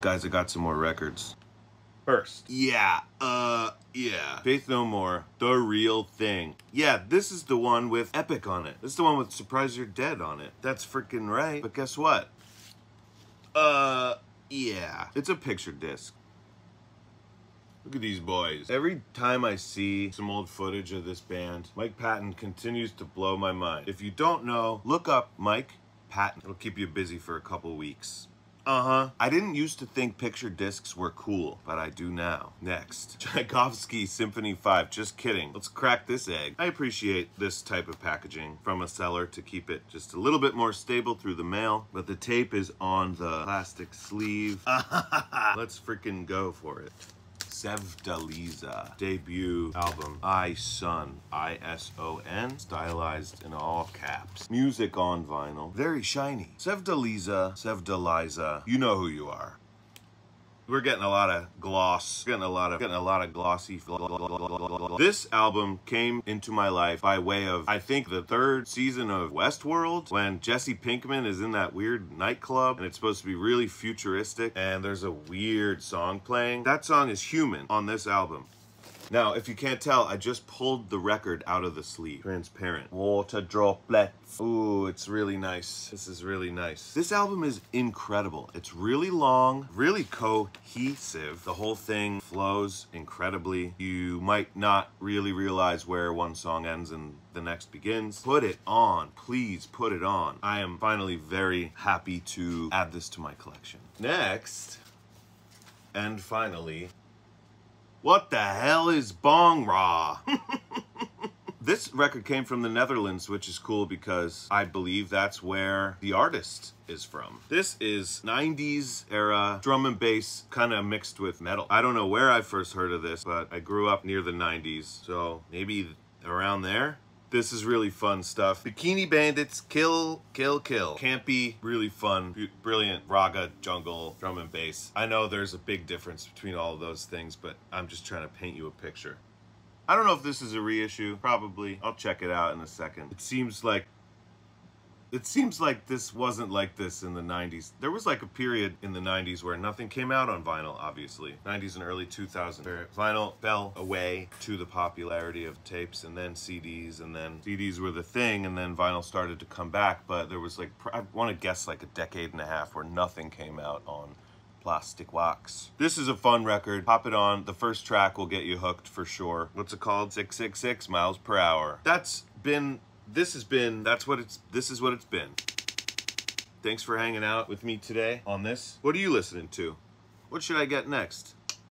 Guys, I got some more records. First. Yeah. Faith No More, The Real Thing. Yeah, this is the one with Epic on it. This is the one with Surprise You're Dead on it. That's freaking right. But guess what? Yeah. It's a picture disc. Look at these boys. Every time I see some old footage of this band, Mike Patton continues to blow my mind. If you don't know, look up Mike Patton. It'll keep you busy for a couple weeks. I didn't used to think picture discs were cool, but I do now. Next, Tchaikovsky Symphony 5. Just kidding. Let's crack this egg. I appreciate this type of packaging from a seller to keep it just a little bit more stable through the mail, but the tape is on the plastic sleeve. Let's freaking go for it. Sevdaliza debut album, I-Son, I-S-O-N, stylized in all caps. Music on vinyl, very shiny. Sevdaliza, you know who you are. We're getting a lot of gloss, getting a lot of glossy. This album came into my life by way of, I think, the 3rd season of Westworld, when Jesse Pinkman is in that weird nightclub and it's supposed to be really futuristic and there's a weird song playing. That song is Human on this album. Now, if you can't tell, I just pulled the record out of the sleeve. Transparent. Water droplets. Ooh, it's really nice. This is really nice. This album is incredible. It's really long, really cohesive. The whole thing flows incredibly. You might not really realize where one song ends and the next begins. Put it on. Please put it on. I am finally very happy to add this to my collection. Next, and finally, what the hell is Bong Ra? This record came from the Netherlands, which is cool because I believe that's where the artist is from. This is 90s era drum and bass kind of mixed with metal. I don't know where I first heard of this, but I grew up near the 90s, so maybe around there. This is really fun stuff. Bikini Bandits, Kill, Kill, Kill. Campy, really fun, brilliant raga, jungle, drum and bass. I know there's a big difference between all of those things, but I'm just trying to paint you a picture. I don't know if this is a reissue, probably. I'll check it out in a second. It seems like this wasn't like this in the 90s. There was like a period in the 90s where nothing came out on vinyl, obviously. 90s and early 2000s. Vinyl fell away to the popularity of tapes and then CDs, and then CDs were the thing, and then vinyl started to come back, but there was like, I want to guess like a decade and a half where nothing came out on plastic wax. This is a fun record. Pop it on. The first track will get you hooked for sure. What's it called? 666 miles per hour. This is what it's been. Thanks for hanging out with me today on this. What are you listening to? What should I get next?